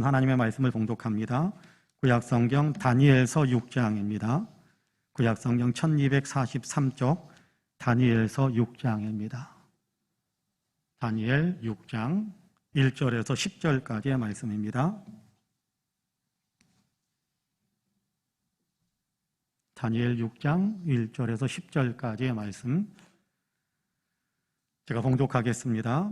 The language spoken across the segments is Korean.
하나님의 말씀을 봉독합니다. 구약성경 다니엘서 6장입니다. 구약성경 1243쪽 다니엘서 6장입니다. 다니엘 6장 1절에서 10절까지의 말씀입니다. 다니엘 6장 1절에서 10절까지의 말씀 제가 봉독하겠습니다.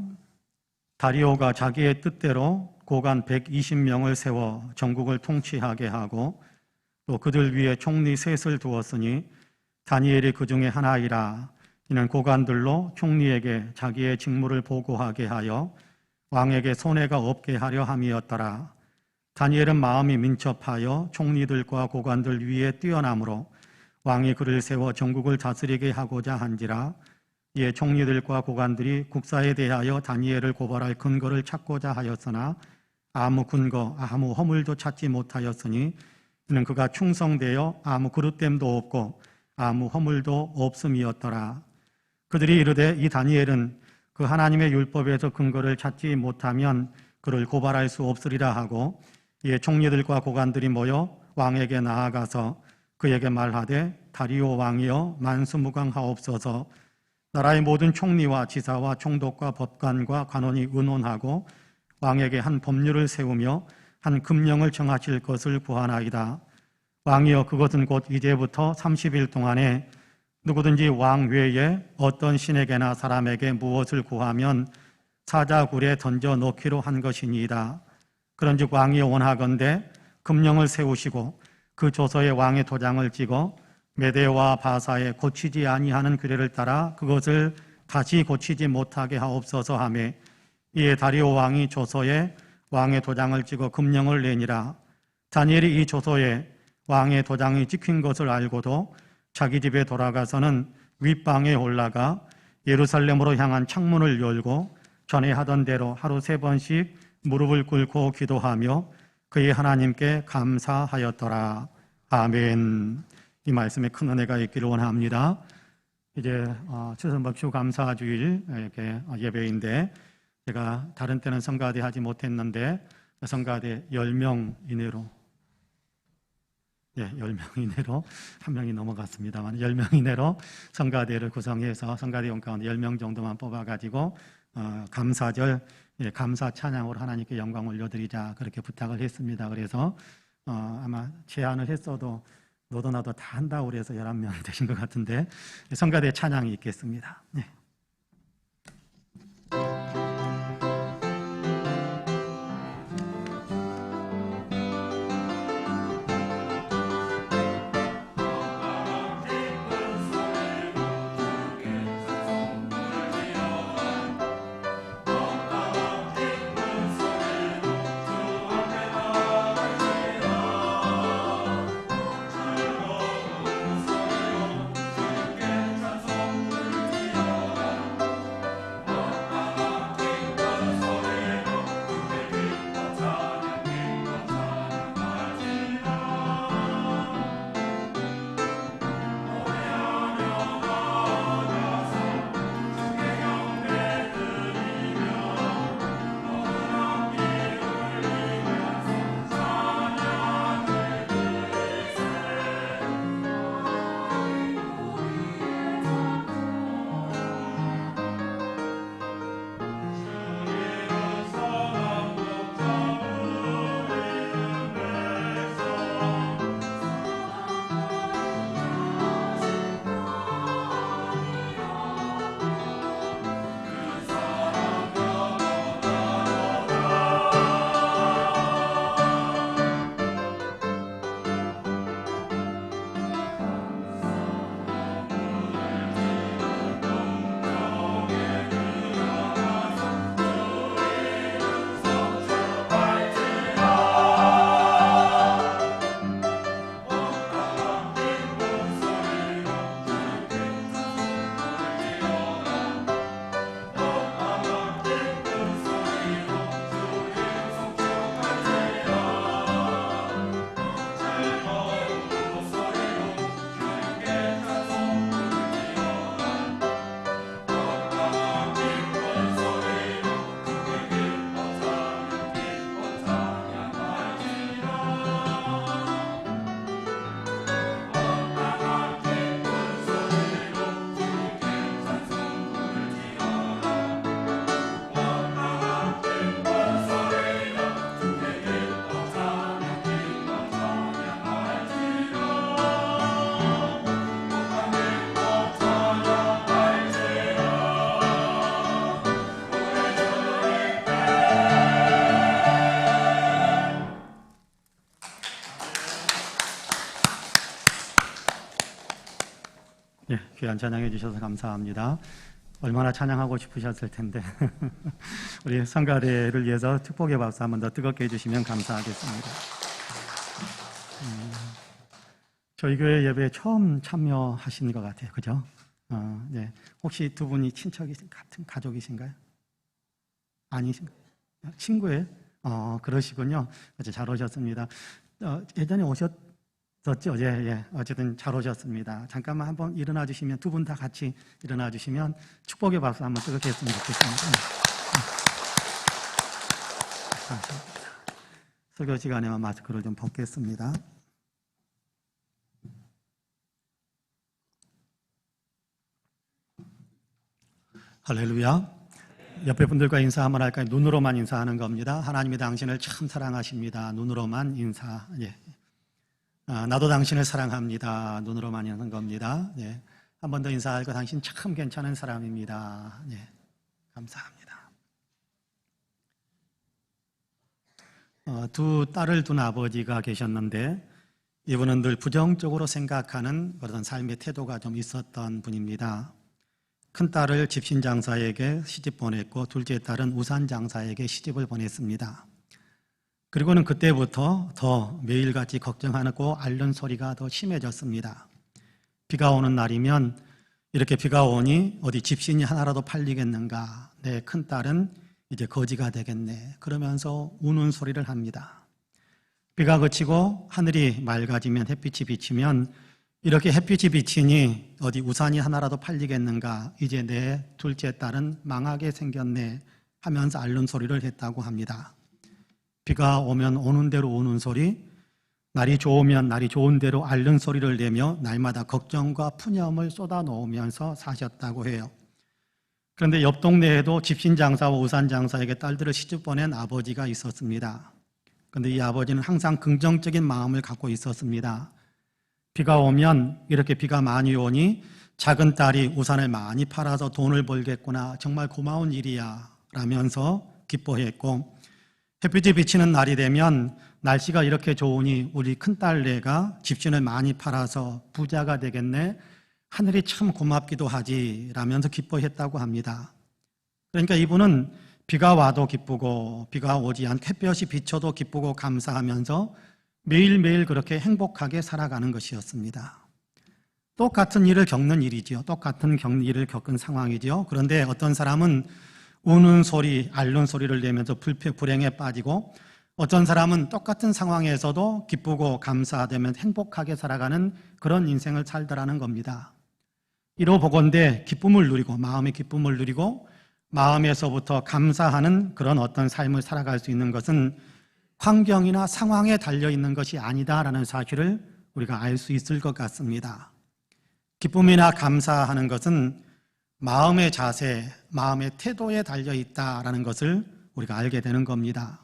다리오가 자기의 뜻대로 고관 120명을 세워 전국을 통치하게 하고 또 그들 위에 총리 셋을 두었으니 다니엘이 그 중에 하나이라. 이는 고관들로 총리에게 자기의 직무를 보고하게 하여 왕에게 손해가 없게 하려 함이었더라. 다니엘은 마음이 민첩하여 총리들과 고관들 위에 뛰어나므로 왕이 그를 세워 전국을 다스리게 하고자 한지라. 이에 총리들과 고관들이 국사에 대하여 다니엘을 고발할 근거를 찾고자 하였으나 아무 근거, 아무 허물도 찾지 못하였으니 이는 그가 충성되어 아무 그릇됨도 없고 아무 허물도 없음이었더라. 그들이 이르되 이 다니엘은 그 하나님의 율법에서 근거를 찾지 못하면 그를 고발할 수 없으리라 하고, 이에 총리들과 고관들이 모여 왕에게 나아가서 그에게 말하되 다리오 왕이여 만수무강하옵소서. 나라의 모든 총리와 지사와 총독과 법관과 관원이 의논하고 왕에게 한 법률을 세우며 한 금령을 정하실 것을 구하나이다. 왕이여 그것은 곧 이제부터 30일 동안에 누구든지 왕 외에 어떤 신에게나 사람에게 무엇을 구하면 사자굴에 던져 넣기로 한 것이니이다. 그런즉 왕이 원하건대 금령을 세우시고 그 조서에 왕의 도장을 찍어 메대와 바사에 고치지 아니하는 규례를 따라 그것을 다시 고치지 못하게 하옵소서 하며, 이에 다리오 왕이 조서에 왕의 도장을 찍어 금령을 내니라. 다니엘이 이 조서에 왕의 도장이 찍힌 것을 알고도 자기 집에 돌아가서는 윗방에 올라가 예루살렘으로 향한 창문을 열고 전에 하던 대로 하루 3번씩 무릎을 꿇고 기도하며 그의 하나님께 감사하였더라. 아멘. 이 말씀에 큰 은혜가 있기를 원합니다. 이제 추수목주 감사주일 이렇게 예배인데, 제가 다른 때는 성가대 하지 못했는데 성가대 10명 이내로 10명 이내로 한 명이 넘어갔습니다만 10명 이내로 성가대를 구성해서 성가대원 가운데 10명 정도만 뽑아가지고 감사절, 감사 찬양으로 하나님께 영광 올려드리자 그렇게 부탁을 했습니다. 그래서 아마 제안을 했어도 너도 나도 다 한다고 그래서 11명 되신 것 같은데 성가대 찬양이 있겠습니다. 네. 예, 귀한 찬양해 주셔서 감사합니다. 얼마나 찬양하고 싶으셨을 텐데 우리 성가대를 위해서 축복의 박수 한번 더 뜨겁게 해주시면 감사하겠습니다. 저희 교회 예배에 처음 참여하신 것 같아요. 그죠? 네. 혹시 두 분이 친척이신 같은 가족이신가요? 아니신가요? 친구예요? 그러시군요. 아주 잘 오셨습니다. 예전에 오셨었죠? 예. 어쨌든 잘 오셨습니다. 잠깐만 한번 일어나 주시면, 두 분 다 같이 일어나 주시면 축복의 박수 한번 뜨겁게 했으면 좋겠습니다. 감사합니다. 설교 시간에만 마스크를 좀 벗겠습니다. 할렐루야. 옆에 분들과 인사 한번 할까요? 눈으로만 인사하는 겁니다. 하나님이 당신을 참 사랑하십니다. 눈으로만 인사. 예. 나도 당신을 사랑합니다. 눈으로만 하는 겁니다. 예. 한 번 더 인사하고 당신 참 괜찮은 사람입니다. 예. 감사합니다. 두 딸을 둔 아버지가 계셨는데 이분은 늘 부정적으로 생각하는 그런 삶의 태도가 좀 있었던 분입니다. 큰 딸을 집신장사에게 시집 보냈고 둘째 딸은 우산장사에게 시집을 보냈습니다. 그리고는 그때부터 더 매일같이 걱정하고 앓는 소리가 더 심해졌습니다. 비가 오는 날이면 이렇게 비가 오니 어디 집신이 하나라도 팔리겠는가, 내 큰 딸은 이제 거지가 되겠네, 그러면서 우는 소리를 합니다. 비가 그치고 하늘이 맑아지면 햇빛이 비치면 이렇게 햇빛이 비치니 어디 우산이 하나라도 팔리겠는가, 이제 내 둘째 딸은 망하게 생겼네 하면서 앓는 소리를 했다고 합니다. 비가 오면 오는 대로 우는 소리, 날이 좋으면 날이 좋은 대로 앓는 소리를 내며 날마다 걱정과 푸념을 쏟아놓으면서 사셨다고 해요. 그런데 옆 동네에도 집신장사와 우산장사에게 딸들을 시집 보낸 아버지가 있었습니다. 그런데 이 아버지는 항상 긍정적인 마음을 갖고 있었습니다. 비가 오면, 이렇게 비가 많이 오니 작은 딸이 우산을 많이 팔아서 돈을 벌겠구나, 정말 고마운 일이야 라면서 기뻐했고, 햇빛이 비치는 날이 되면 날씨가 이렇게 좋으니 우리 큰딸내가 집신을 많이 팔아서 부자가 되겠네, 하늘이 참 고맙기도 하지 라면서 기뻐했다고 합니다. 그러니까 이분은 비가 와도 기쁘고 비가 오지 않고 햇볕이 비쳐도 기쁘고 감사하면서 매일매일 그렇게 행복하게 살아가는 것이었습니다. 똑같은 일을 겪는 일이지요. 똑같은 일을 겪은 상황이지요. 그런데 어떤 사람은 우는 소리, 앓는 소리를 내면서 불행에 빠지고, 어떤 사람은 똑같은 상황에서도 기쁘고 감사하다면 행복하게 살아가는 그런 인생을 살더라는 겁니다. 이로 보건대 기쁨을 누리고, 마음의 기쁨을 누리고 마음에서부터 감사하는 그런 어떤 삶을 살아갈 수 있는 것은 환경이나 상황에 달려있는 것이 아니다라는 사실을 우리가 알 수 있을 것 같습니다. 기쁨이나 감사하는 것은 마음의 자세, 마음의 태도에 달려있다라는 것을 우리가 알게 되는 겁니다.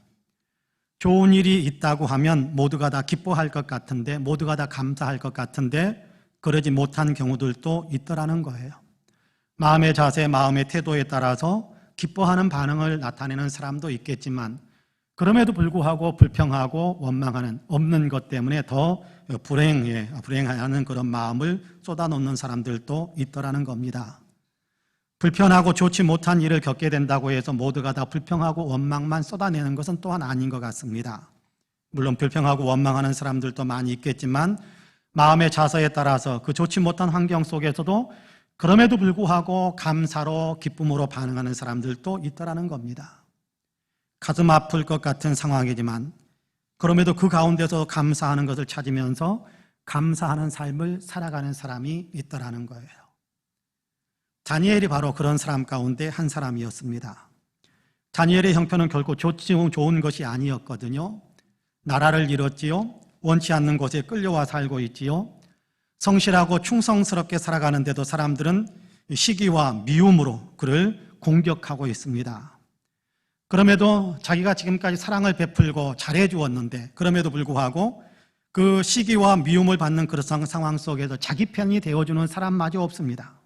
좋은 일이 있다고 하면 모두가 다 기뻐할 것 같은데, 모두가 다 감사할 것 같은데 그러지 못한 경우들도 있더라는 거예요. 마음의 자세, 마음의 태도에 따라서 기뻐하는 반응을 나타내는 사람도 있겠지만, 그럼에도 불구하고 불평하고 원망하는, 없는 것 때문에 더 불행하는 그런 마음을 쏟아놓는 사람들도 있더라는 겁니다. 불편하고 좋지 못한 일을 겪게 된다고 해서 모두가 다 불평하고 원망만 쏟아내는 것은 또한 아닌 것 같습니다. 물론 불평하고 원망하는 사람들도 많이 있겠지만 마음의 자세에 따라서 그 좋지 못한 환경 속에서도 그럼에도 불구하고 감사로, 기쁨으로 반응하는 사람들도 있더라는 겁니다. 가슴 아플 것 같은 상황이지만 그럼에도 그 가운데서 감사하는 것을 찾으면서 감사하는 삶을 살아가는 사람이 있더라는 거예요. 다니엘이 바로 그런 사람 가운데 한 사람이었습니다. 다니엘의 형편은 결코 좋은 것이 아니었거든요. 나라를 잃었지요. 원치 않는 곳에 끌려와 살고 있지요. 성실하고 충성스럽게 살아가는데도 사람들은 시기와 미움으로 그를 공격하고 있습니다. 그럼에도 자기가 지금까지 사랑을 베풀고 잘해주었는데, 그럼에도 불구하고 그 시기와 미움을 받는 그런 상황 속에서 자기 편이 되어주는 사람마저 없습니다.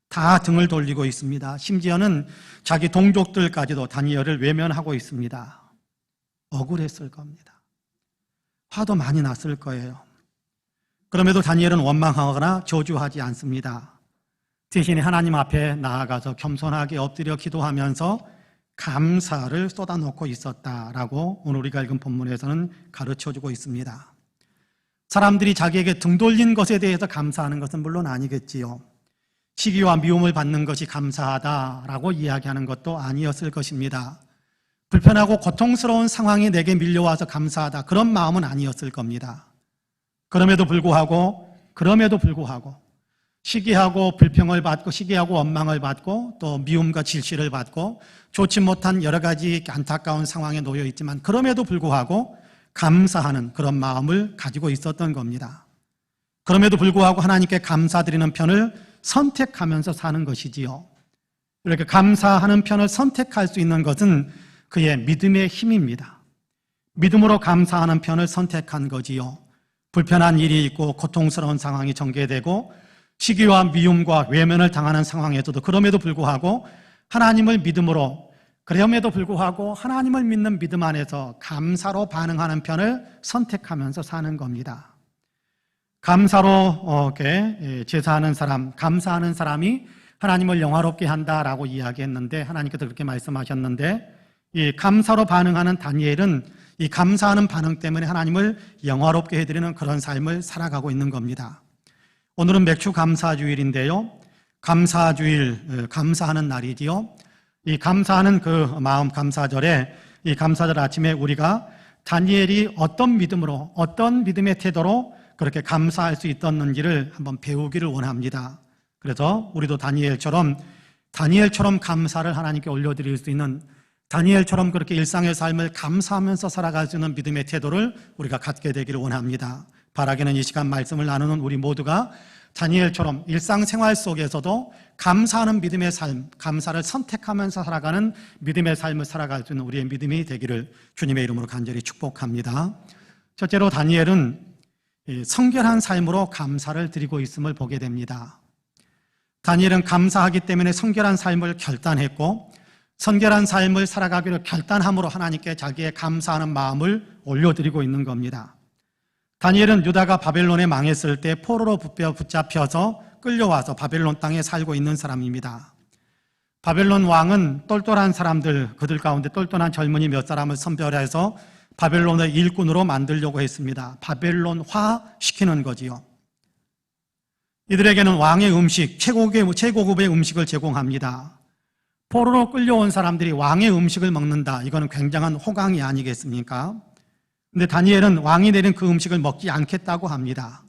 다 등을 돌리고 있습니다. 심지어는 자기 동족들까지도 다니엘을 외면하고 있습니다. 억울했을 겁니다. 화도 많이 났을 거예요. 그럼에도 다니엘은 원망하거나 저주하지 않습니다. 대신에 하나님 앞에 나아가서 겸손하게 엎드려 기도하면서 감사를 쏟아놓고 있었다라고 오늘 우리가 읽은 본문에서는 가르쳐주고 있습니다. 사람들이 자기에게 등 돌린 것에 대해서 감사하는 것은 물론 아니겠지요. 시기와 미움을 받는 것이 감사하다라고 이야기하는 것도 아니었을 것입니다. 불편하고 고통스러운 상황이 내게 밀려와서 감사하다, 그런 마음은 아니었을 겁니다. 그럼에도 불구하고 시기하고 불평을 받고 시기하고 원망을 받고 또 미움과 질시를 받고 좋지 못한 여러 가지 안타까운 상황에 놓여 있지만 그럼에도 불구하고 감사하는 그런 마음을 가지고 있었던 겁니다. 그럼에도 불구하고 하나님께 감사드리는 편을 선택하면서 사는 것이지요. 이렇게 감사하는 편을 선택할 수 있는 것은 그의 믿음의 힘입니다. 믿음으로 감사하는 편을 선택한 거지요. 불편한 일이 있고 고통스러운 상황이 전개되고 시기와 미움과 외면을 당하는 상황에서도 그럼에도 불구하고 하나님을 믿음으로, 그럼에도 불구하고 하나님을 믿는 믿음 안에서 감사로 반응하는 편을 선택하면서 사는 겁니다. 감사로 제사하는 사람, 감사하는 사람이 하나님을 영화롭게 한다라고 이야기했는데, 하나님께서 그렇게 말씀하셨는데, 이 감사로 반응하는 다니엘은 이 감사하는 반응 때문에 하나님을 영화롭게 해드리는 그런 삶을 살아가고 있는 겁니다. 오늘은 맥주 감사주일인데요. 감사주일, 감사하는 날이지요. 이 감사하는 그 마음, 감사절에, 이 감사절 아침에 우리가 다니엘이 어떤 믿음으로, 어떤 믿음의 태도로 그렇게 감사할 수 있었는지를 한번 배우기를 원합니다. 그래서 우리도 다니엘처럼 감사를 하나님께 올려드릴 수 있는, 다니엘처럼 그렇게 일상의 삶을 감사하면서 살아갈 수 있는 믿음의 태도를 우리가 갖게 되기를 원합니다. 바라기는 이 시간 말씀을 나누는 우리 모두가 다니엘처럼 일상생활 속에서도 감사하는 믿음의 삶, 감사를 선택하면서 살아가는 믿음의 삶을 살아갈 수 있는 우리의 믿음이 되기를 주님의 이름으로 간절히 축복합니다. 첫째로 다니엘은 성결한 삶으로 감사를 드리고 있음을 보게 됩니다. 다니엘은 감사하기 때문에 성결한 삶을 결단했고, 성결한 삶을 살아가기로 결단함으로 하나님께 자기의 감사하는 마음을 올려드리고 있는 겁니다. 다니엘은 유다가 바벨론에 망했을 때 포로로 붙잡혀서 끌려와서 바벨론 땅에 살고 있는 사람입니다. 바벨론 왕은 똘똘한 사람들, 그들 가운데 똘똘한 젊은이 몇 사람을 선별해서 바벨론의 일꾼으로 만들려고 했습니다. 바벨론화 시키는 거지요. 이들에게는 왕의 음식, 최고급의 음식을 제공합니다. 포로로 끌려온 사람들이 왕의 음식을 먹는다, 이거는 굉장한 호강이 아니겠습니까? 근데 다니엘은 왕이 내린 그 음식을 먹지 않겠다고 합니다.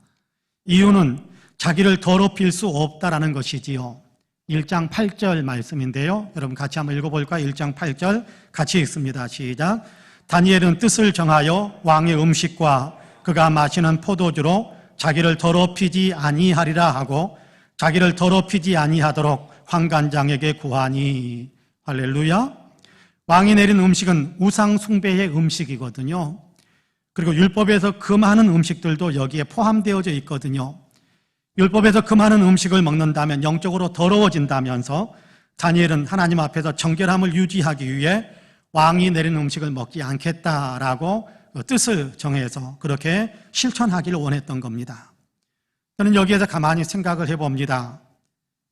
이유는 자기를 더럽힐 수 없다라는 것이지요. 1장 8절 말씀인데요. 여러분 같이 한번 읽어볼까요? 1장 8절 같이 읽습니다. 시작. 다니엘은 뜻을 정하여 왕의 음식과 그가 마시는 포도주로 자기를 더럽히지 아니하리라 하고 자기를 더럽히지 아니하도록 환관장에게 구하니. 할렐루야. 왕이 내린 음식은 우상 숭배의 음식이거든요. 그리고 율법에서 금하는 음식들도 여기에 포함되어져 있거든요. 율법에서 금하는 음식을 먹는다면 영적으로 더러워진다면서 다니엘은 하나님 앞에서 정결함을 유지하기 위해 왕이 내린 음식을 먹지 않겠다라고 뜻을 정해서 그렇게 실천하기를 원했던 겁니다. 저는 여기에서 가만히 생각을 해봅니다.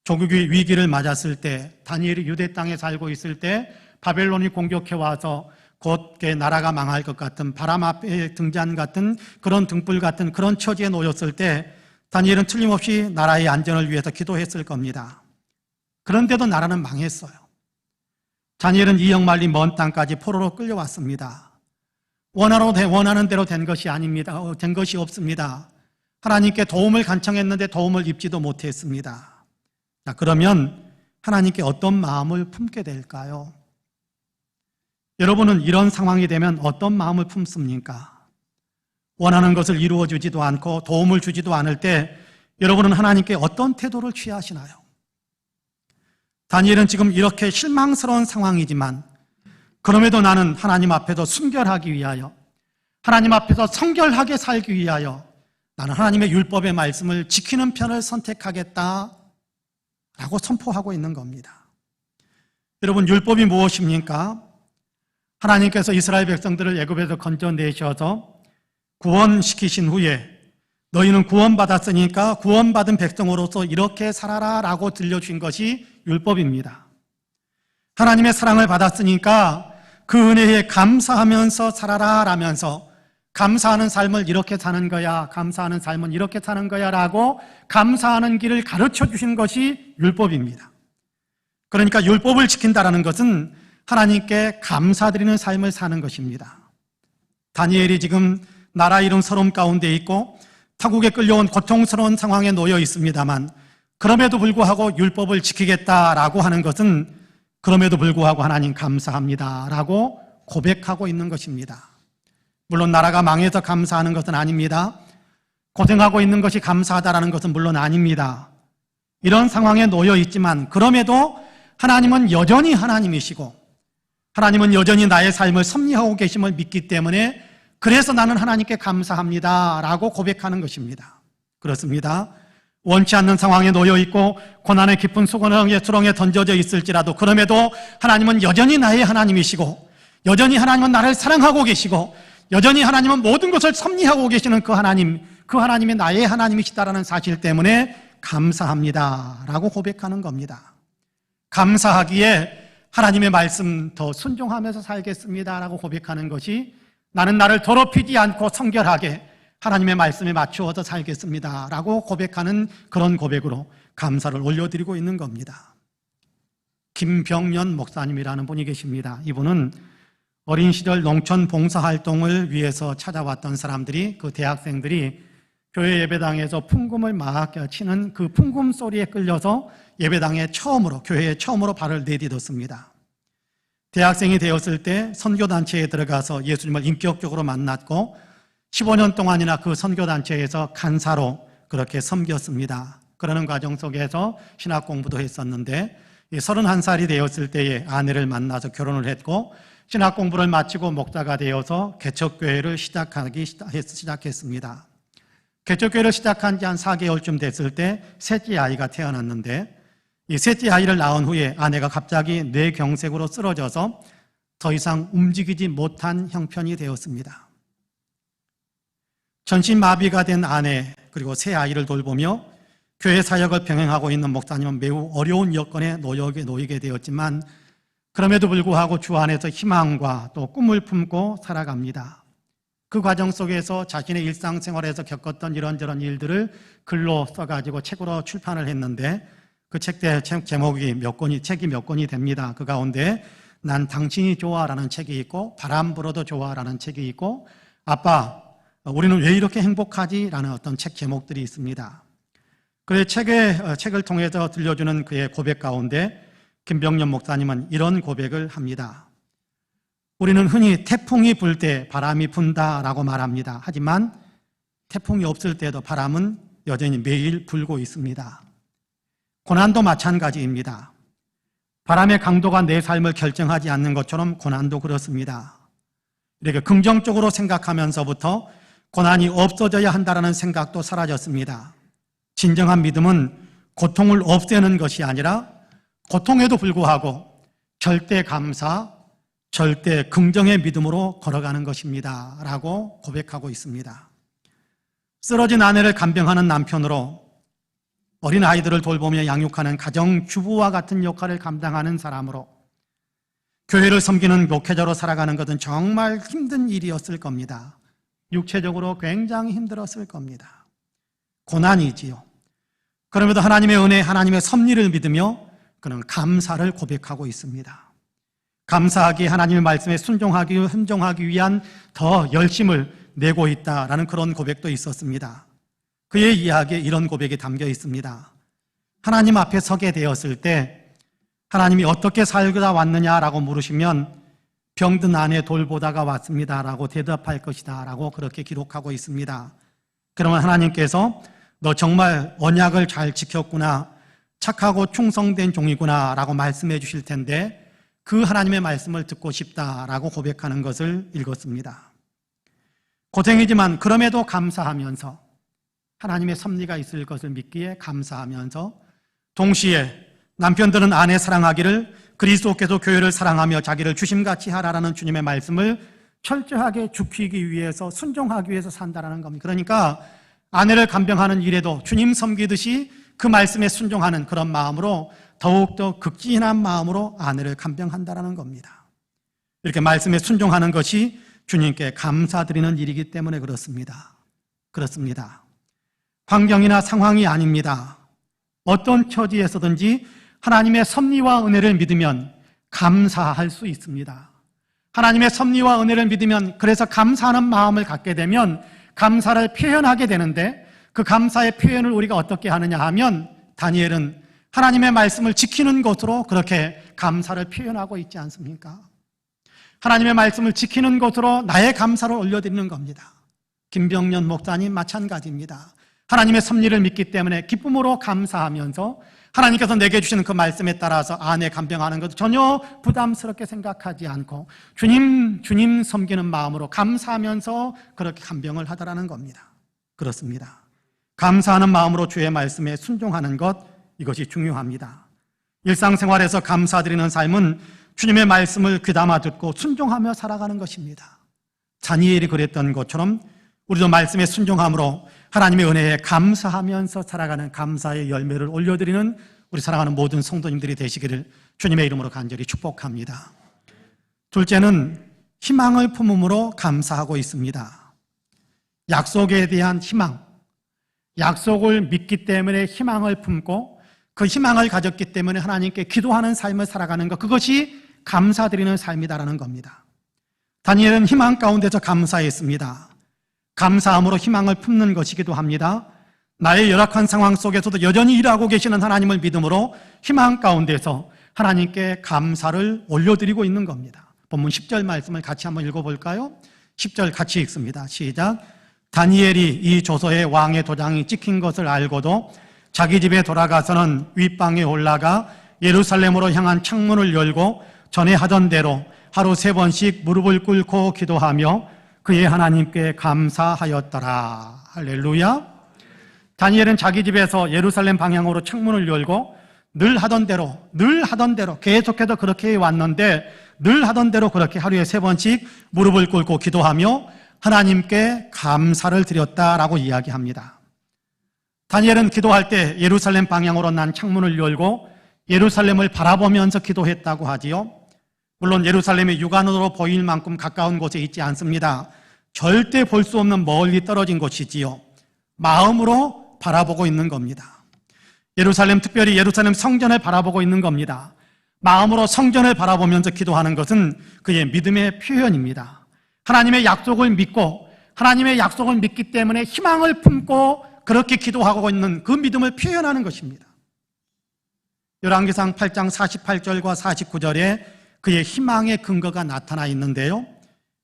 조국의 위기를 맞았을 때, 다니엘이 유대 땅에 살고 있을 때 바벨론이 공격해와서 곧 나라가 망할 것 같은, 바람 앞에 등잔 같은 그런 등불 같은 그런 처지에 놓였을 때 다니엘은 틀림없이 나라의 안전을 위해서 기도했을 겁니다. 그런데도 나라는 망했어요. 다니엘은 이역 말리 먼 땅까지 포로로 끌려왔습니다. 원하는 대로 된 것이 아닙니다. 된 것이 없습니다. 하나님께 도움을 간청했는데 도움을 입지도 못했습니다. 자, 그러면 하나님께 어떤 마음을 품게 될까요? 여러분은 이런 상황이 되면 어떤 마음을 품습니까? 원하는 것을 이루어주지도 않고 도움을 주지도 않을 때 여러분은 하나님께 어떤 태도를 취하시나요? 다니엘은 지금 이렇게 실망스러운 상황이지만 그럼에도 나는 하나님 앞에서 순결하기 위하여, 하나님 앞에서 성결하게 살기 위하여 나는 하나님의 율법의 말씀을 지키는 편을 선택하겠다 라고 선포하고 있는 겁니다. 여러분, 율법이 무엇입니까? 하나님께서 이스라엘 백성들을 애굽에서 건져내셔서 구원시키신 후에 너희는 구원받았으니까 구원받은 백성으로서 이렇게 살아라 라고 들려주신 것이 율법입니다. 하나님의 사랑을 받았으니까 그 은혜에 감사하면서 살아라 라면서 감사하는 삶을 이렇게 사는 거야, 감사하는 삶은 이렇게 사는 거야 라고 감사하는 길을 가르쳐 주신 것이 율법입니다. 그러니까 율법을 지킨다는 것은 하나님께 감사드리는 삶을 사는 것입니다. 다니엘이 지금 나라 이름 서름 가운데 있고 타국에 끌려온 고통스러운 상황에 놓여 있습니다만 그럼에도 불구하고 율법을 지키겠다라고 하는 것은 그럼에도 불구하고 하나님 감사합니다 라고 고백하고 있는 것입니다. 물론 나라가 망해서 감사하는 것은 아닙니다. 고생하고 있는 것이 감사하다라는 것은 물론 아닙니다. 이런 상황에 놓여 있지만 그럼에도 하나님은 여전히 하나님이시고 하나님은 여전히 나의 삶을 섭리하고 계심을 믿기 때문에 그래서 나는 하나님께 감사합니다 라고 고백하는 것입니다. 그렇습니다. 원치 않는 상황에 놓여 있고 고난의 깊은 수렁에 던져져 있을지라도 그럼에도 하나님은 여전히 나의 하나님이시고 여전히 하나님은 나를 사랑하고 계시고 여전히 하나님은 모든 것을 섭리하고 계시는 그 하나님이 나의 하나님이시다라는 사실 때문에 감사합니다 라고 고백하는 겁니다. 감사하기에 하나님의 말씀 더 순종하면서 살겠습니다 라고 고백하는 것이 나는 나를 더럽히지 않고 성결하게 하나님의 말씀에 맞추어서 살겠습니다 라고 고백하는 그런 고백으로 감사를 올려드리고 있는 겁니다. 김병년 목사님이라는 분이 계십니다. 이분은 어린 시절 농촌 봉사활동을 위해서 찾아왔던 사람들이 그 대학생들이 교회 예배당에서 풍금을 막 치는 그 풍금 소리에 끌려서 교회에 처음으로 발을 내딛었습니다. 대학생이 되었을 때 선교단체에 들어가서 예수님을 인격적으로 만났고 15년 동안이나 그 선교단체에서 간사로 그렇게 섬겼습니다. 그러는 과정 속에서 신학 공부도 했었는데 31살이 되었을 때에 아내를 만나서 결혼을 했고 신학 공부를 마치고 목사가 되어서 개척교회를 시작했습니다. 개척교회를 시작한 지 한 4개월쯤 됐을 때 셋째 아이가 태어났는데 이 셋째 아이를 낳은 후에 아내가 갑자기 뇌경색으로 쓰러져서 더 이상 움직이지 못한 형편이 되었습니다. 전신마비가 된 아내 그리고 새 아이를 돌보며 교회 사역을 병행하고 있는 목사님은 매우 어려운 여건에 놓이게 되었지만 그럼에도 불구하고 주 안에서 희망과 또 꿈을 품고 살아갑니다. 그 과정 속에서 자신의 일상생활에서 겪었던 이런저런 일들을 글로 써가지고 책으로 출판을 했는데 그 책 제목이 책이 몇 권이 됩니다. 그 가운데 난 당신이 좋아라는 책이 있고 바람 불어도 좋아라는 책이 있고 아빠 우리는 왜 이렇게 행복하지? 라는 어떤 책 제목들이 있습니다. 그의 책을 통해서 들려주는 그의 고백 가운데 김병년 목사님은 이런 고백을 합니다. 우리는 흔히 태풍이 불 때 바람이 분다라고 말합니다. 하지만 태풍이 없을 때도 바람은 여전히 매일 불고 있습니다. 고난도 마찬가지입니다. 바람의 강도가 내 삶을 결정하지 않는 것처럼 고난도 그렇습니다. 이렇게 긍정적으로 생각하면서부터 고난이 없어져야 한다는 생각도 사라졌습니다. 진정한 믿음은 고통을 없애는 것이 아니라 고통에도 불구하고 절대 감사, 절대 긍정의 믿음으로 걸어가는 것입니다 라고 고백하고 있습니다. 쓰러진 아내를 간병하는 남편으로 어린 아이들을 돌보며 양육하는 가정주부와 같은 역할을 감당하는 사람으로 교회를 섬기는 목회자로 살아가는 것은 정말 힘든 일이었을 겁니다. 육체적으로 굉장히 힘들었을 겁니다. 고난이지요. 그럼에도 하나님의 은혜, 하나님의 섭리를 믿으며 그는 감사를 고백하고 있습니다. 감사하기에 하나님의 말씀에 순종하기 위한 더 열심을 내고 있다라는 그런 고백도 있었습니다. 그의 이야기에 이런 고백이 담겨 있습니다. 하나님 앞에 서게 되었을 때 하나님이 어떻게 살다 왔느냐라고 물으시면 병든 아내 돌보다가 왔습니다라고 대답할 것이다 라고 그렇게 기록하고 있습니다. 그러면 하나님께서 너 정말 언약을 잘 지켰구나, 착하고 충성된 종이구나 라고 말씀해 주실 텐데 그 하나님의 말씀을 듣고 싶다라고 고백하는 것을 읽었습니다. 고생이지만 그럼에도 감사하면서 하나님의 섭리가 있을 것을 믿기에 감사하면서 동시에 남편들은 아내 사랑하기를 그리스도께서 교회를 사랑하며 자기를 주심같이 하라라는 주님의 말씀을 철저하게 지키기 위해서 순종하기 위해서 산다라는 겁니다. 그러니까 아내를 간병하는 일에도 주님 섬기듯이 그 말씀에 순종하는 그런 마음으로 더욱더 극진한 마음으로 아내를 간병한다는 겁니다. 이렇게 말씀에 순종하는 것이 주님께 감사드리는 일이기 때문에 그렇습니다. 환경이나 상황이 아닙니다. 어떤 처지에서든지 하나님의 섭리와 은혜를 믿으면 감사할 수 있습니다. 하나님의 섭리와 은혜를 믿으면, 그래서 감사하는 마음을 갖게 되면 감사를 표현하게 되는데, 그 감사의 표현을 우리가 어떻게 하느냐 하면 다니엘은 하나님의 말씀을 지키는 것으로 그렇게 감사를 표현하고 있지 않습니까? 하나님의 말씀을 지키는 것으로 나의 감사를 올려드리는 겁니다. 김병년 목사님 마찬가지입니다. 하나님의 섭리를 믿기 때문에 기쁨으로 감사하면서 하나님께서 내게 주시는 그 말씀에 따라서 아내 간병하는 것도 전혀 부담스럽게 생각하지 않고 주님 섬기는 마음으로 감사하면서 그렇게 간병을 하더라는 겁니다. 그렇습니다. 감사하는 마음으로 주의 말씀에 순종하는 것, 이것이 중요합니다. 일상생활에서 감사드리는 삶은 주님의 말씀을 귀담아 듣고 순종하며 살아가는 것입니다. 다니엘이 그랬던 것처럼 우리도 말씀에 순종함으로 하나님의 은혜에 감사하면서 살아가는 감사의 열매를 올려드리는 우리 사랑하는 모든 성도님들이 되시기를 주님의 이름으로 간절히 축복합니다. 둘째는 희망을 품음으로 감사하고 있습니다. 약속에 대한 희망, 약속을 믿기 때문에 희망을 품고 그 희망을 가졌기 때문에 하나님께 기도하는 삶을 살아가는 것, 그것이 감사드리는 삶이다라는 겁니다. 다니엘은 희망 가운데서 감사했습니다. 감사함으로 희망을 품는 것이기도 합니다. 나의 열악한 상황 속에서도 여전히 일하고 계시는 하나님을 믿음으로 희망 가운데서 하나님께 감사를 올려드리고 있는 겁니다. 본문 10절 말씀을 같이 한번 읽어볼까요? 10절 같이 읽습니다. 시작. 다니엘이 이 조서에 왕의 도장이 찍힌 것을 알고도 자기 집에 돌아가서는 윗방에 올라가 예루살렘으로 향한 창문을 열고 전에 하던 대로 하루 3번씩 무릎을 꿇고 기도하며 그의 하나님께 감사하였더라. 할렐루야. 다니엘은 자기 집에서 예루살렘 방향으로 창문을 열고 늘 하던 대로 계속해서 그렇게 해왔는데, 늘 하던 대로 그렇게 하루에 3번씩 무릎을 꿇고 기도하며 하나님께 감사를 드렸다라고 이야기합니다. 다니엘은 기도할 때 예루살렘 방향으로 난 창문을 열고 예루살렘을 바라보면서 기도했다고 하지요. 물론 예루살렘이 육안으로 보일 만큼 가까운 곳에 있지 않습니다. 절대 볼 수 없는 멀리 떨어진 곳이지요. 마음으로 바라보고 있는 겁니다. 예루살렘, 특별히 예루살렘 성전을 바라보고 있는 겁니다. 마음으로 성전을 바라보면서 기도하는 것은 그의 믿음의 표현입니다. 하나님의 약속을 믿고 하나님의 약속을 믿기 때문에 희망을 품고 그렇게 기도하고 있는 그 믿음을 표현하는 것입니다. 열왕기상 8장 48절과 49절에 그의 희망의 근거가 나타나 있는데요.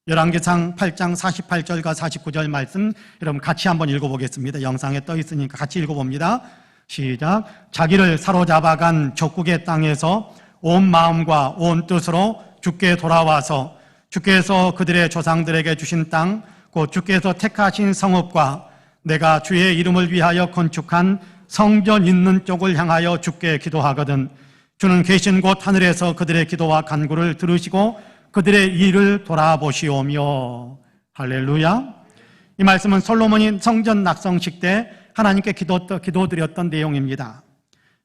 열왕기상 8장 48절과 49절 말씀 여러분 같이 한번 읽어보겠습니다. 영상에 떠 있으니까 같이 읽어봅니다. 시작. 자기를 사로잡아간 적국의 땅에서 온 마음과 온 뜻으로 주께 돌아와서 주께서 그들의 조상들에게 주신 땅, 곧 주께서 택하신 성읍과 내가 주의 이름을 위하여 건축한 성전 있는 쪽을 향하여 주께 기도하거든 주는 계신 곳 하늘에서 그들의 기도와 간구를 들으시고 그들의 일을 돌아보시오며. 할렐루야. 이 말씀은 솔로몬이 성전 낙성식 때 하나님께 기도드렸던 내용입니다.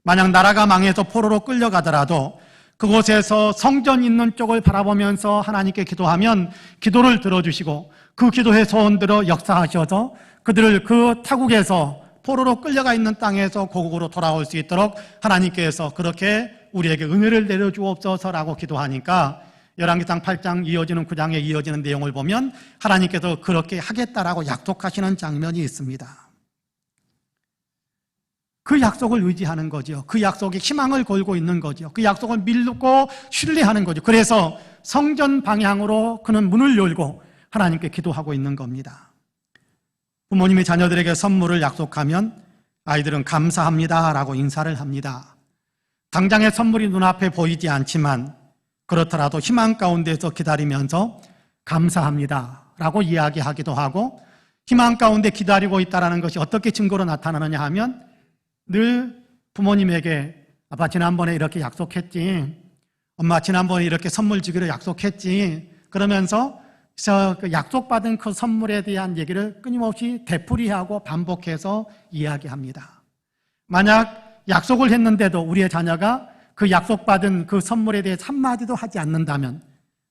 만약 나라가 망해서 포로로 끌려가더라도 그곳에서 성전 있는 쪽을 바라보면서 하나님께 기도하면 기도를 들어주시고 그 기도의 소원대로 역사하셔서 그들을 그 타국에서 포로로 끌려가 있는 땅에서 고국으로 돌아올 수 있도록 하나님께서 그렇게 우리에게 은혜를 내려주옵소서라고 기도하니까 열왕기상 8장 이어지는 9장에 이어지는 내용을 보면 하나님께서 그렇게 하겠다라고 약속하시는 장면이 있습니다. 그 약속을 의지하는 거죠. 그 약속에 희망을 걸고 있는 거죠. 그 약속을 믿고 신뢰하는 거죠. 그래서 성전 방향으로 그는 문을 열고 하나님께 기도하고 있는 겁니다. 부모님이 자녀들에게 선물을 약속하면 아이들은 감사합니다 라고 인사를 합니다. 당장의 선물이 눈앞에 보이지 않지만 그렇더라도 희망 가운데서 기다리면서 감사합니다 라고 이야기하기도 하고, 희망 가운데 기다리고 있다는 것이 어떻게 증거로 나타나느냐 하면 늘 부모님에게 아빠 지난번에 이렇게 약속했지, 엄마 지난번에 이렇게 선물 주기로 약속했지, 그러면서 그 약속받은 그 선물에 대한 얘기를 끊임없이 되풀이하고 반복해서 이야기합니다. 만약 약속을 했는데도 우리의 자녀가 그 약속받은 그 선물에 대해 한마디도 하지 않는다면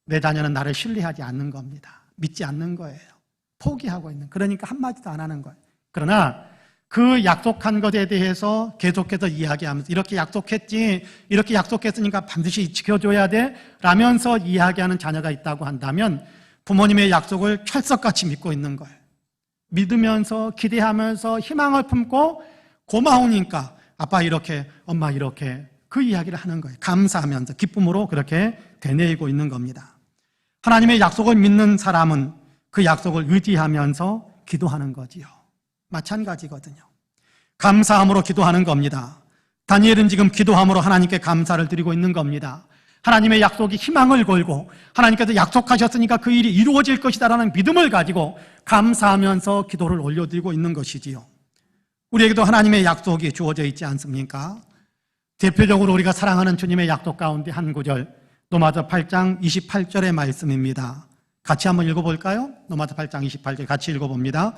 내 자녀는 나를 신뢰하지 않는 겁니다. 믿지 않는 거예요. 포기하고 있는, 그러니까 한마디도 안 하는 거예요. 그러나 그 약속한 것에 대해서 계속해서 이야기하면서 이렇게 약속했지, 이렇게 약속했으니까 반드시 지켜줘야 돼 라면서 이야기하는 자녀가 있다고 한다면 부모님의 약속을 철석같이 믿고 있는 거예요. 믿으면서 기대하면서 희망을 품고 고마우니까 아빠 이렇게, 엄마 이렇게 그 이야기를 하는 거예요. 감사하면서 기쁨으로 그렇게 되뇌이고 있는 겁니다. 하나님의 약속을 믿는 사람은 그 약속을 의지하면서 기도하는 거지요. 마찬가지거든요. 감사함으로 기도하는 겁니다. 다니엘은 지금 기도함으로 하나님께 감사를 드리고 있는 겁니다. 하나님의 약속이 희망을 걸고 하나님께서 약속하셨으니까 그 일이 이루어질 것이다라는 믿음을 가지고 감사하면서 기도를 올려드리고 있는 것이지요. 우리에게도 하나님의 약속이 주어져 있지 않습니까? 대표적으로 우리가 사랑하는 주님의 약속 가운데 한 구절, 로마서 8장 28절의 말씀입니다. 같이 한번 읽어볼까요? 로마서 8장 28절 같이 읽어봅니다.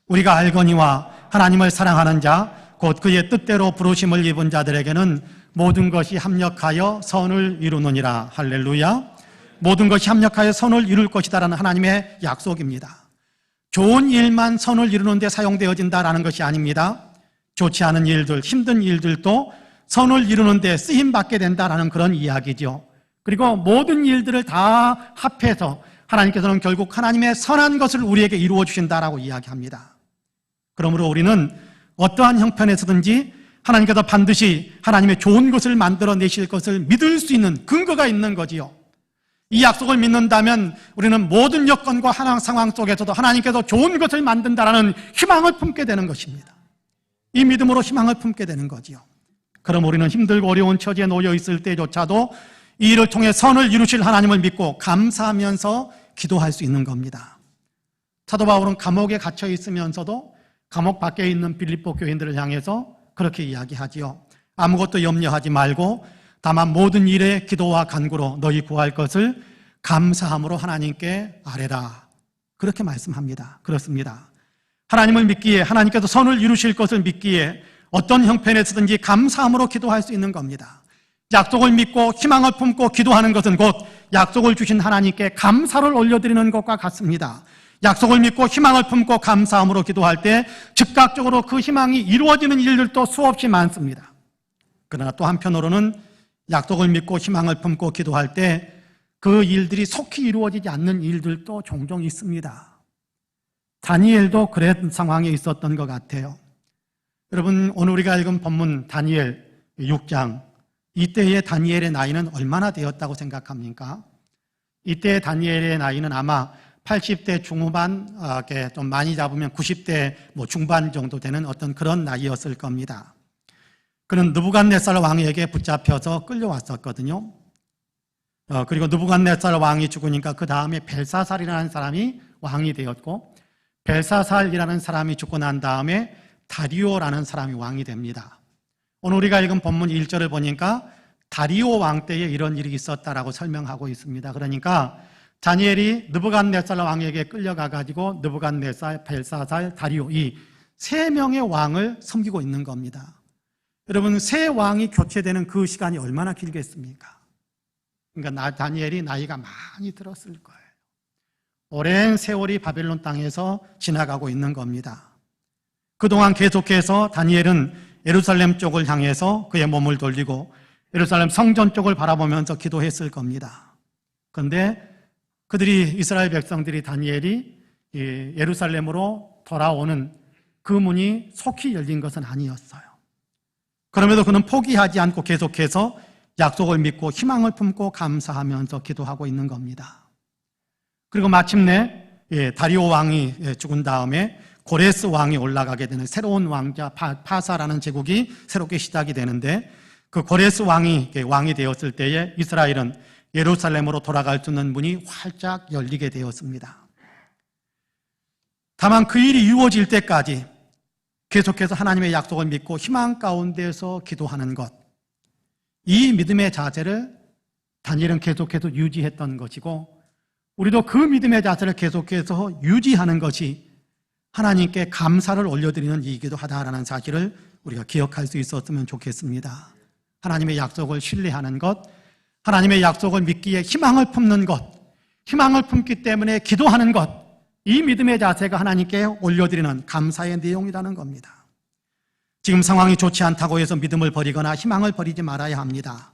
우리가 알거니와 하나님을 사랑하는 자 곧 그의 뜻대로 부르심을 입은 자들에게는 모든 것이 합력하여 선을 이루느니라. 할렐루야. 모든 것이 합력하여 선을 이룰 것이다라는 하나님의 약속입니다. 좋은 일만 선을 이루는 데 사용되어진다라는 것이 아닙니다. 좋지 않은 일들, 힘든 일들도 선을 이루는 데 쓰임받게 된다라는 그런 이야기죠. 그리고 모든 일들을 다 합해서 하나님께서는 결국 하나님의 선한 것을 우리에게 이루어 주신다라고 이야기합니다. 그러므로 우리는 어떠한 형편에서든지 하나님께서 반드시 하나님의 좋은 것을 만들어내실 것을 믿을 수 있는 근거가 있는 거지요. 이 약속을 믿는다면 우리는 모든 여건과 상황 속에서도 하나님께서 좋은 것을 만든다라는 희망을 품게 되는 것입니다. 이 믿음으로 희망을 품게 되는 거지요. 그럼 우리는 힘들고 어려운 처지에 놓여 있을 때조차도 이 일을 통해 선을 이루실 하나님을 믿고 감사하면서 기도할 수 있는 겁니다. 사도 바울은 감옥에 갇혀 있으면서도 감옥 밖에 있는 빌립보 교인들을 향해서 그렇게 이야기하지요. 아무것도 염려하지 말고 다만 모든 일에 기도와 간구로 너희 구할 것을 감사함으로 하나님께 아뢰라. 그렇게 말씀합니다. 그렇습니다. 하나님을 믿기에, 하나님께서 선을 이루실 것을 믿기에 어떤 형편에서든지 감사함으로 기도할 수 있는 겁니다. 약속을 믿고 희망을 품고 기도하는 것은 곧 약속을 주신 하나님께 감사를 올려드리는 것과 같습니다. 약속을 믿고 희망을 품고 감사함으로 기도할 때 즉각적으로 그 희망이 이루어지는 일들도 수없이 많습니다. 그러나 또 한편으로는 약속을 믿고 희망을 품고 기도할 때 그 일들이 속히 이루어지지 않는 일들도 종종 있습니다. 다니엘도 그런 상황에 있었던 것 같아요. 여러분, 오늘 우리가 읽은 본문 다니엘 6장, 이때의 다니엘의 나이는 얼마나 되었다고 생각합니까? 이때의 다니엘의 나이는 아마 80대 중후반, 좀 많이 잡으면 90대 중반 정도 되는 어떤 그런 나이였을 겁니다. 그는 느부갓네살 왕에게 붙잡혀서 끌려왔었거든요. 그리고 느부갓네살 왕이 죽으니까 그 다음에 벨사살이라는 사람이 왕이 되었고, 벨사살이라는 사람이 죽고 난 다음에 다리오라는 사람이 왕이 됩니다. 오늘 우리가 읽은 본문 1절을 보니까 다리오 왕 때에 이런 일이 있었다라고 설명하고 있습니다. 그러니까 다니엘이 느부갓네살 왕에게 끌려가가지고 느부갓네살, 벨사살, 다리오 이 세 명의 왕을 섬기고 있는 겁니다. 여러분, 세 왕이 교체되는 그 시간이 얼마나 길겠습니까? 그러니까 다니엘이 나이가 많이 들었을 거예요. 오랜 세월이 바벨론 땅에서 지나가고 있는 겁니다. 그동안 계속해서 다니엘은 예루살렘 쪽을 향해서 그의 몸을 돌리고 예루살렘 성전 쪽을 바라보면서 기도했을 겁니다. 그런데 그들이, 이스라엘 백성들이 다니엘이 예루살렘으로 돌아오는 그 문이 속히 열린 것은 아니었어요. 그럼에도 그는 포기하지 않고 계속해서 약속을 믿고 희망을 품고 감사하면서 기도하고 있는 겁니다. 그리고 마침내 다리오 왕이 죽은 다음에 고레스 왕이 올라가게 되는 새로운 왕자 파사라는 제국이 새롭게 시작이 되는데, 그 고레스 왕이 되었을 때에 이스라엘은 예루살렘으로 돌아갈 수 있는 문이 활짝 열리게 되었습니다. 다만 그 일이 이루어질 때까지 계속해서 하나님의 약속을 믿고 희망 가운데서 기도하는 것, 이 믿음의 자세를 다니엘은 계속해서 유지했던 것이고, 우리도 그 믿음의 자세를 계속해서 유지하는 것이 하나님께 감사를 올려드리는 일이기도 하다라는 사실을 우리가 기억할 수 있었으면 좋겠습니다. 하나님의 약속을 신뢰하는 것, 하나님의 약속을 믿기에 희망을 품는 것, 희망을 품기 때문에 기도하는 것, 이 믿음의 자세가 하나님께 올려드리는 감사의 내용이라는 겁니다. 지금 상황이 좋지 않다고 해서 믿음을 버리거나 희망을 버리지 말아야 합니다.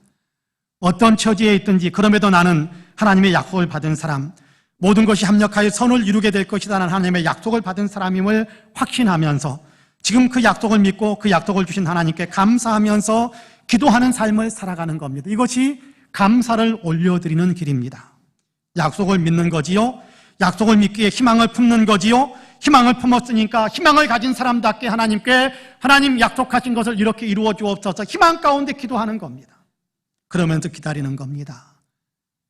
어떤 처지에 있든지 그럼에도 나는 하나님의 약속을 받은 사람, 모든 것이 합력하여 선을 이루게 될 것이라는 하나님의 약속을 받은 사람임을 확신하면서 지금 그 약속을 믿고 그 약속을 주신 하나님께 감사하면서 기도하는 삶을 살아가는 겁니다. 이것이 감사를 올려드리는 길입니다. 약속을 믿는 거지요. 약속을 믿기에 희망을 품는 거지요. 희망을 품었으니까 희망을 가진 사람답게 하나님께 하나님 약속하신 것을 이렇게 이루어 주옵소서 희망 가운데 기도하는 겁니다. 그러면서 기다리는 겁니다.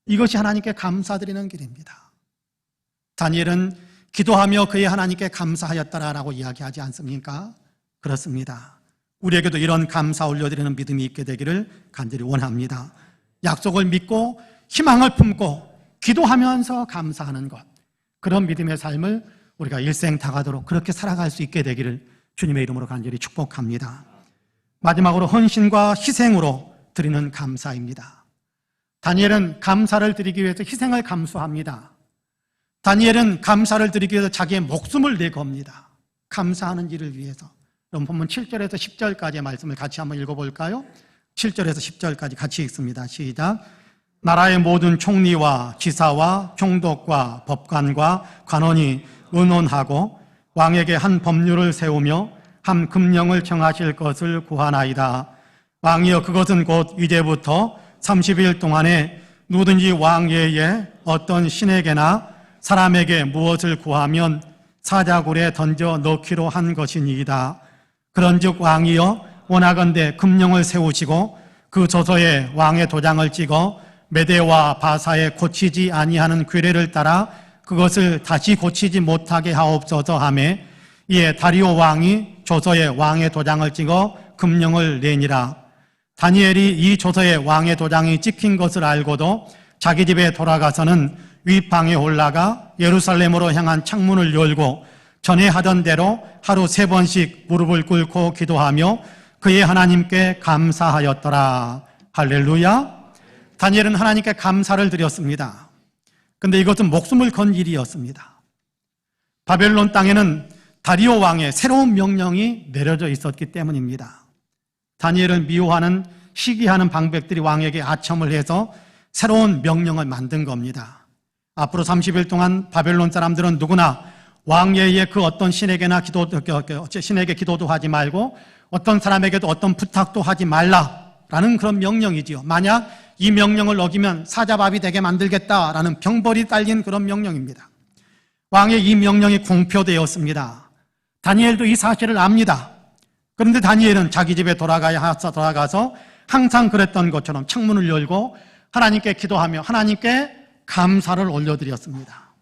이것이 하나님께 감사드리는 길입니다. 다니엘은 기도하며 그의 하나님께 감사하였다라고 이야기하지 않습니까? 그렇습니다. 우리에게도 이런 감사 올려드리는 믿음이 있게 되기를 간절히 원합니다. 약속을 믿고 희망을 품고 기도하면서 감사하는 것, 그런 믿음의 삶을 우리가 일생 다가도록 그렇게 살아갈 수 있게 되기를 주님의 이름으로 간절히 축복합니다. 마지막으로 헌신과 희생으로 드리는 감사입니다. 다니엘은 감사를 드리기 위해서 희생을 감수합니다. 다니엘은 감사를 드리기 위해서 자기의 목숨을 내겁니다. 감사하는 일을 위해서. 그럼 본문 7절에서 10절까지의 말씀을 같이 한번 읽어볼까요? 7절에서 10절까지 같이 읽습니다. 시작. 나라의 모든 총리와 지사와 총독과 법관과 관원이 의논하고 왕에게 한 법률을 세우며 한 금령을 정하실 것을 구하나이다. 왕이여, 그것은 곧 이제부터 30일 동안에 누구든지 왕예에 어떤 신에게나 사람에게 무엇을 구하면 사자굴에 던져 넣기로 한 것이니이다. 그런즉 왕이여, 원하건대 금령을 세우시고 그 조서에 왕의 도장을 찍어 메대와 바사에 고치지 아니하는 규례를 따라 그것을 다시 고치지 못하게 하옵소서 하며, 이에 다리오 왕이 조서에 왕의 도장을 찍어 금령을 내니라. 다니엘이 이 조서에 왕의 도장이 찍힌 것을 알고도 자기 집에 돌아가서는 윗방에 올라가 예루살렘으로 향한 창문을 열고 전에 하던 대로 하루 3번씩 무릎을 꿇고 기도하며 그의 하나님께 감사하였더라. 할렐루야. 다니엘은 하나님께 감사를 드렸습니다. 그런데 이것은 목숨을 건 일이었습니다. 바벨론 땅에는 다리오 왕의 새로운 명령이 내려져 있었기 때문입니다. 다니엘을 미워하는, 시기하는 방백들이 왕에게 아첨을 해서 새로운 명령을 만든 겁니다. 앞으로 30일 동안 바벨론 사람들은 누구나 왕예의 그 어떤 신에게나 신에게 기도도 하지 말고 어떤 사람에게도 어떤 부탁도 하지 말라라는 그런 명령이지요. 만약 이 명령을 어기면 사자밥이 되게 만들겠다라는 병벌이 딸린 그런 명령입니다. 왕의 이 명령이 공표되었습니다. 다니엘도 이 사실을 압니다. 그런데 다니엘은 자기 집에 돌아가서 항상 그랬던 것처럼 창문을 열고 하나님께 기도하며 하나님께 감사를 올려드렸습니다.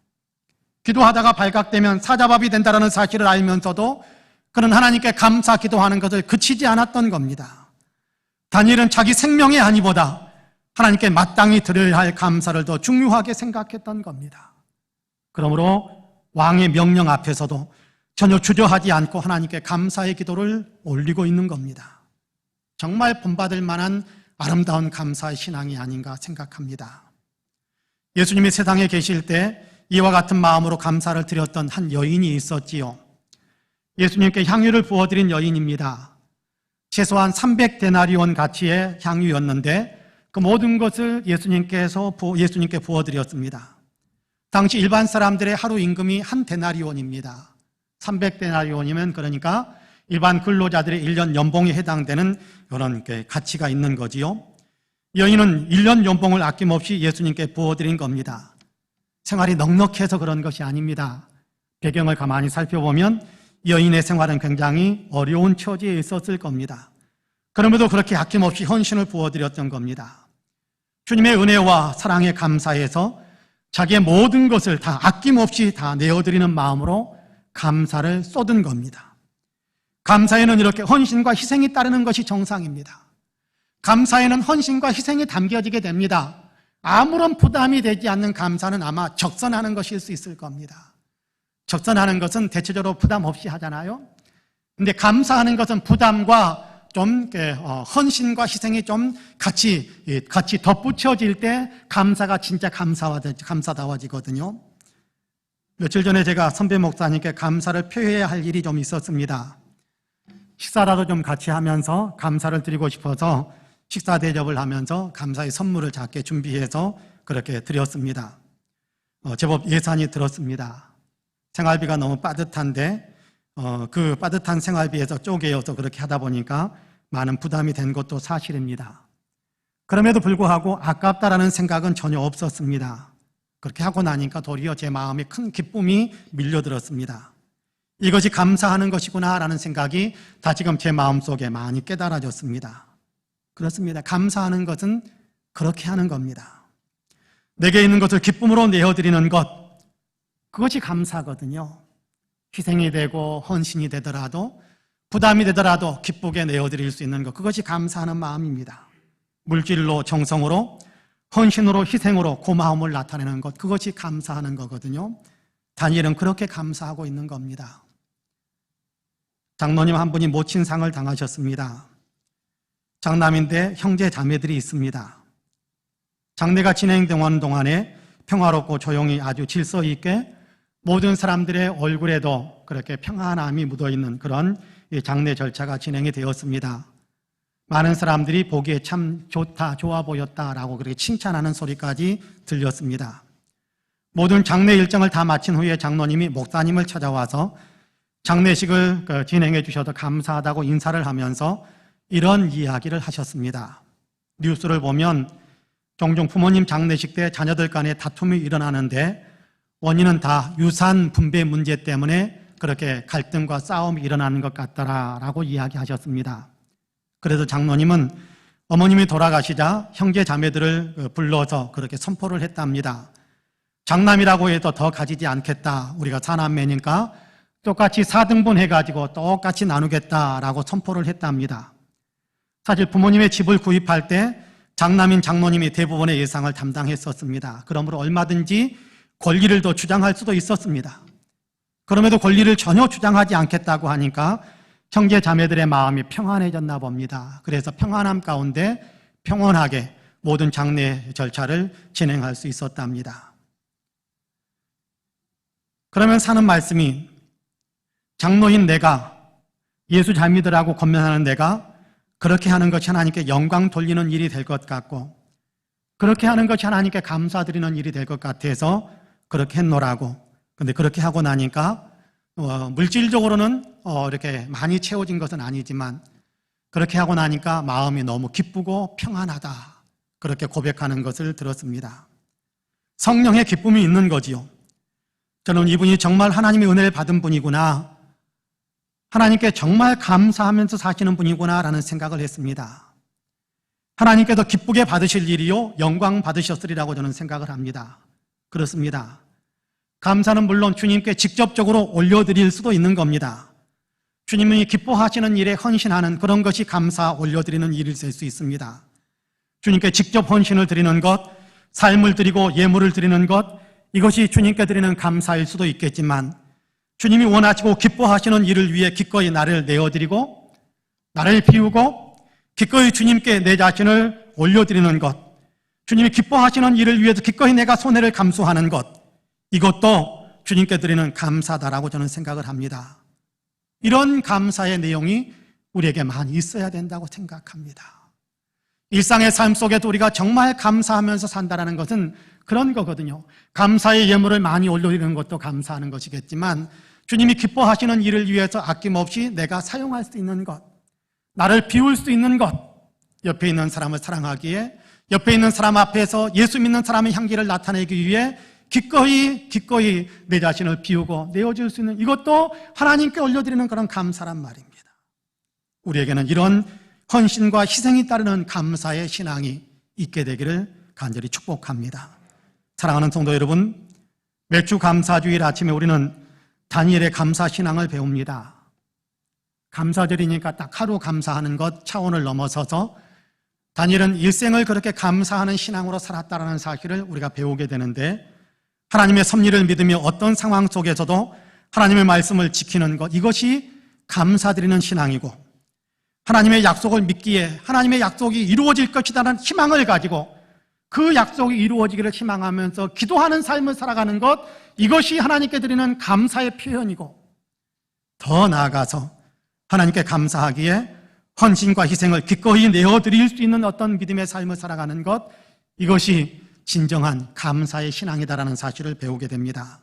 기도하다가 발각되면 사자밥이 된다는 사실을 알면서도 그는 하나님께 감사 기도하는 것을 그치지 않았던 겁니다. 다니엘은 자기 생명의 안위보다 하나님께 마땅히 드려야 할 감사를 더 중요하게 생각했던 겁니다. 그러므로 왕의 명령 앞에서도 전혀 주저하지 않고 하나님께 감사의 기도를 올리고 있는 겁니다. 정말 본받을 만한 아름다운 감사의 신앙이 아닌가 생각합니다. 예수님이 세상에 계실 때 이와 같은 마음으로 감사를 드렸던 한 여인이 있었지요. 예수님께 향유를 부어드린 여인입니다. 최소한 300데나리온 가치의 향유였는데 그 모든 것을 예수님께 부어드렸습니다. 당시 일반 사람들의 하루 임금이 한 데나리온입니다. 300데나리온이면 그러니까 일반 근로자들의 1년 연봉에 해당되는 이런 가치가 있는 거지요. 여인은 1년 연봉을 아낌없이 예수님께 부어드린 겁니다. 생활이 넉넉해서 그런 것이 아닙니다. 배경을 가만히 살펴보면 여인의 생활은 굉장히 어려운 처지에 있었을 겁니다. 그럼에도 그렇게 아낌없이 헌신을 부어드렸던 겁니다. 주님의 은혜와 사랑에 감사해서 자기의 모든 것을 다 아낌없이 다 내어드리는 마음으로 감사를 쏟은 겁니다. 감사에는 이렇게 헌신과 희생이 따르는 것이 정상입니다. 감사에는 헌신과 희생이 담겨지게 됩니다. 아무런 부담이 되지 않는 감사는 아마 적선하는 것일 수 있을 겁니다. 적선하는 것은 대체적으로 부담 없이 하잖아요. 근데 감사하는 것은 부담과 좀 헌신과 희생이 좀 같이 덧붙여질 때 감사가 진짜 감사다워지거든요. 며칠 전에 제가 선배 목사님께 감사를 표해야 할 일이 좀 있었습니다. 식사라도 좀 같이 하면서 감사를 드리고 싶어서 식사 대접을 하면서 감사의 선물을 작게 준비해서 그렇게 드렸습니다. 제법 예산이 들었습니다. 생활비가 너무 빠듯한데 그 빠듯한 생활비에서 쪼개어서 그렇게 하다 보니까 많은 부담이 된 것도 사실입니다. 그럼에도 불구하고 아깝다라는 생각은 전혀 없었습니다. 그렇게 하고 나니까 도리어 제 마음에 큰 기쁨이 밀려들었습니다. 이것이 감사하는 것이구나라는 생각이 다시금 제 마음속에 많이 깨달아졌습니다. 그렇습니다. 감사하는 것은 그렇게 하는 겁니다. 내게 있는 것을 기쁨으로 내어드리는 것, 그것이 감사거든요. 희생이 되고 헌신이 되더라도 부담이 되더라도 기쁘게 내어드릴 수 있는 것, 그것이 감사하는 마음입니다. 물질로, 정성으로, 헌신으로, 희생으로 고마움을 나타내는 것, 그것이 감사하는 거거든요. 다니엘은 그렇게 감사하고 있는 겁니다. 장로님 한 분이 모친상을 당하셨습니다. 장남인데 형제 자매들이 있습니다. 장례가 진행되는 동안에 평화롭고 조용히 아주 질서 있게 모든 사람들의 얼굴에도 그렇게 평안함이 묻어있는 그런 장례 절차가 진행이 되었습니다. 많은 사람들이 보기에 참 좋다, 좋아 보였다라고 그렇게 칭찬하는 소리까지 들렸습니다. 모든 장례 일정을 다 마친 후에 장로님이 목사님을 찾아와서 장례식을 진행해 주셔서 감사하다고 인사를 하면서 이런 이야기를 하셨습니다. 뉴스를 보면 종종 부모님 장례식 때 자녀들 간에 다툼이 일어나는데 원인은 다 유산 분배 문제 때문에 그렇게 갈등과 싸움이 일어나는 것 같더라라고 이야기하셨습니다. 그래서 장로님은 어머님이 돌아가시자 형제 자매들을 불러서 그렇게 선포를 했답니다. 장남이라고 해도 더 가지지 않겠다. 우리가 사남매니까 똑같이 4등분 해가지고 똑같이 나누겠다라고 선포를 했답니다. 사실 부모님의 집을 구입할 때 장남인 장모님이 대부분의 예상을 담당했었습니다. 그러므로 얼마든지 권리를 더 주장할 수도 있었습니다. 그럼에도 권리를 전혀 주장하지 않겠다고 하니까 형제 자매들의 마음이 평안해졌나 봅니다. 그래서 평안함 가운데 평온하게 모든 장례 절차를 진행할 수 있었답니다. 그러면서 하는 말씀이 장로인 내가, 예수 잘 믿으라고 권면하는 내가 그렇게 하는 것이 하나님께 영광 돌리는 일이 될 것 같고 그렇게 하는 것이 하나님께 감사드리는 일이 될 것 같아서 그렇게 했노라고. 근데 그렇게 하고 나니까 물질적으로는 이렇게 많이 채워진 것은 아니지만 그렇게 하고 나니까 마음이 너무 기쁘고 평안하다. 그렇게 고백하는 것을 들었습니다. 성령의 기쁨이 있는 거지요. 저는 이분이 정말 하나님의 은혜를 받은 분이구나, 하나님께 정말 감사하면서 사시는 분이구나라는 생각을 했습니다. 하나님께서 기쁘게 받으실 일이요 영광 받으셨으리라고 저는 생각을 합니다. 그렇습니다. 감사는 물론 주님께 직접적으로 올려드릴 수도 있는 겁니다. 주님이 기뻐하시는 일에 헌신하는 그런 것이 감사 올려드리는 일일 수 있습니다. 주님께 직접 헌신을 드리는 것, 삶을 드리고 예물을 드리는 것, 이것이 주님께 드리는 감사일 수도 있겠지만 주님이 원하시고 기뻐하시는 일을 위해 기꺼이 나를 내어드리고 나를 비우고 기꺼이 주님께 내 자신을 올려드리는 것, 주님이 기뻐하시는 일을 위해서 기꺼이 내가 손해를 감수하는 것, 이것도 주님께 드리는 감사다라고 저는 생각을 합니다. 이런 감사의 내용이 우리에게 많이 있어야 된다고 생각합니다. 일상의 삶 속에도 우리가 정말 감사하면서 산다는 것은 그런 거거든요. 감사의 예물을 많이 올려드리는 것도 감사하는 것이겠지만 주님이 기뻐하시는 일을 위해서 아낌없이 내가 사용할 수 있는 것, 나를 비울 수 있는 것, 옆에 있는 사람을 사랑하기에, 옆에 있는 사람 앞에서 예수 믿는 사람의 향기를 나타내기 위해 기꺼이 내 자신을 비우고 내어줄 수 있는, 이것도 하나님께 올려드리는 그런 감사란 말입니다. 우리에게는 이런 헌신과 희생이 따르는 감사의 신앙이 있게 되기를 간절히 축복합니다. 사랑하는 성도 여러분, 매주 감사주일 아침에 우리는 다니엘의 감사 신앙을 배웁니다. 감사절이니까 딱 하루 감사하는 것 차원을 넘어서서 다니엘은 일생을 그렇게 감사하는 신앙으로 살았다는 사실을 우리가 배우게 되는데, 하나님의 섭리를 믿으며 어떤 상황 속에서도 하나님의 말씀을 지키는 것, 이것이 감사드리는 신앙이고, 하나님의 약속을 믿기에 하나님의 약속이 이루어질 것이라는 희망을 가지고 그 약속이 이루어지기를 희망하면서 기도하는 삶을 살아가는 것, 이것이 하나님께 드리는 감사의 표현이고, 더 나아가서 하나님께 감사하기에 헌신과 희생을 기꺼이 내어드릴 수 있는 어떤 믿음의 삶을 살아가는 것, 이것이 진정한 감사의 신앙이다라는 사실을 배우게 됩니다.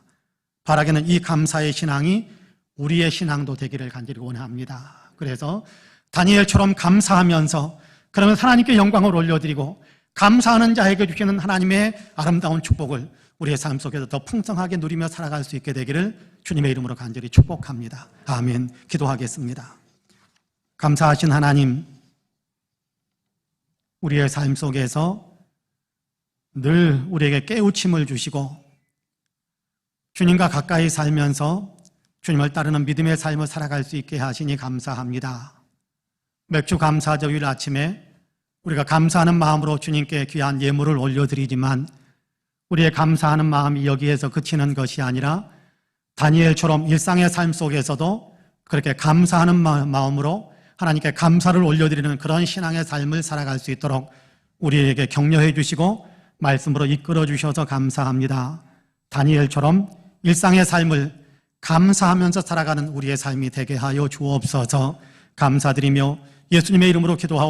바라기는 이 감사의 신앙이 우리의 신앙도 되기를 간절히 원합니다. 그래서 다니엘처럼 감사하면서, 그러면 하나님께 영광을 올려드리고 감사하는 자에게 주시는 하나님의 아름다운 축복을 우리의 삶 속에서 더 풍성하게 누리며 살아갈 수 있게 되기를 주님의 이름으로 간절히 축복합니다. 아멘. 기도하겠습니다. 감사하신 하나님, 우리의 삶 속에서 늘 우리에게 깨우침을 주시고 주님과 가까이 살면서 주님을 따르는 믿음의 삶을 살아갈 수 있게 하시니 감사합니다. 맥주 감사절일 아침에 우리가 감사하는 마음으로 주님께 귀한 예물을 올려드리지만, 우리의 감사하는 마음이 여기에서 그치는 것이 아니라 다니엘처럼 일상의 삶 속에서도 그렇게 감사하는 마음으로 하나님께 감사를 올려드리는 그런 신앙의 삶을 살아갈 수 있도록 우리에게 격려해 주시고 말씀으로 이끌어 주셔서 감사합니다. 다니엘처럼 일상의 삶을 감사하면서 살아가는 우리의 삶이 되게 하여 주옵소서. 감사드리며 예수님의 이름으로 기도하옵나이다.